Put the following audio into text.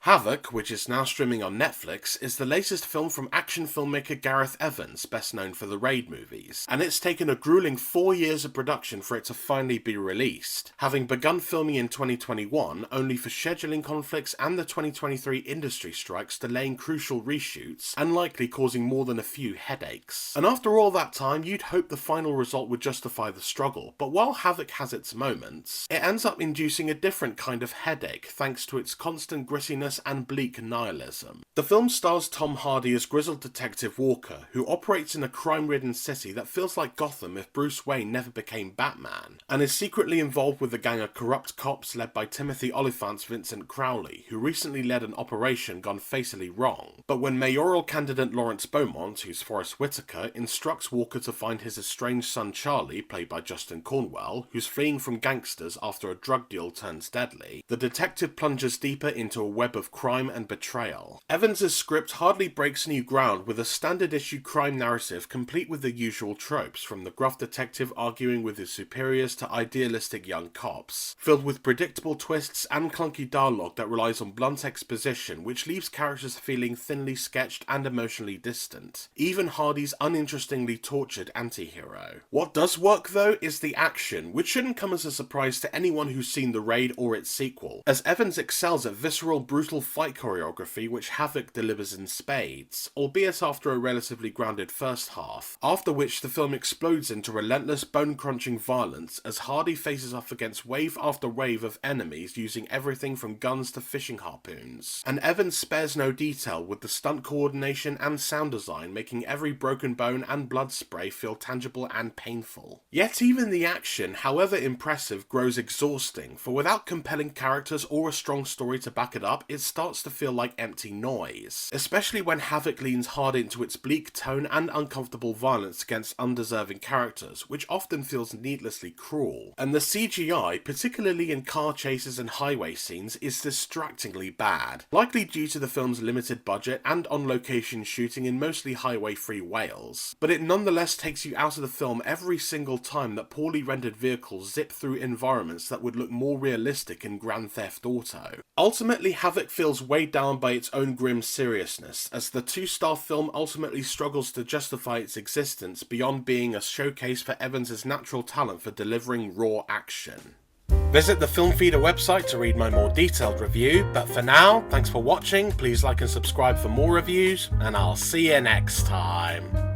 Havoc, which is now streaming on Netflix, is the latest film from action filmmaker Gareth Evans, best known for the Raid movies, and it's taken a grueling 4 years of production for it to finally be released, having begun filming in 2021 only for scheduling conflicts and the 2023 industry strikes delaying crucial reshoots and likely causing more than a few headaches. And after all that time, you'd hope the final result would justify the struggle, but while Havoc has its moments, it ends up inducing a different kind of headache thanks to its constant grittiness and bleak nihilism. The film stars Tom Hardy as grizzled detective Walker, who operates in a crime-ridden city that feels like Gotham if Bruce Wayne never became Batman, and is secretly involved with a gang of corrupt cops led by Timothy Olyphant's Vincent Crowley, who recently led an operation gone fatally wrong. But when mayoral candidate Lawrence Beaumont, who's Forrest Whitaker, instructs Walker to find his estranged son Charlie, played by Justin Cornwell, who's fleeing from gangsters after a drug deal turns deadly, the detective plunges deeper into a web of crime and betrayal. Evans's script hardly breaks new ground with a standard-issue crime narrative complete with the usual tropes, from the gruff detective arguing with his superiors to idealistic young cops, filled with predictable twists and clunky dialogue that relies on blunt exposition, which leaves characters feeling thinly sketched and emotionally distant, even Hardy's uninterestingly tortured anti-hero. What does work though is the action, which shouldn't come as a surprise to anyone who's seen The Raid or its sequel, as Evans excels at visceral, brutal fight choreography which Havoc delivers in spades, albeit after a relatively grounded first half, after which the film explodes into relentless bone-crunching violence as Hardy faces off against wave after wave of enemies using everything from guns to fishing harpoons. And Evans spares no detail with the stunt coordination and sound design making every broken bone and blood spray feel tangible and painful. Yet even the action, however impressive, grows exhausting, for without compelling characters or a strong story to back it up, it starts to feel like empty noise, especially when Havoc leans hard into its bleak tone and uncomfortable violence against undeserving characters, which often feels needlessly cruel. And the CGI, particularly in car chases and highway scenes, is distractingly bad, likely due to the film's limited budget and on-location shooting in mostly highway-free Wales, but it nonetheless takes you out of the film every single time that poorly rendered vehicles zip through environments that would look more realistic in Grand Theft Auto. Ultimately, Havoc feels weighed down by its own grim seriousness, as the two-star film ultimately struggles to justify its existence beyond being a showcase for Evans's natural talent for delivering raw action. Visit the Film Feeder website to read my more detailed review, but for now, thanks for watching, please like and subscribe for more reviews, and I'll see you next time.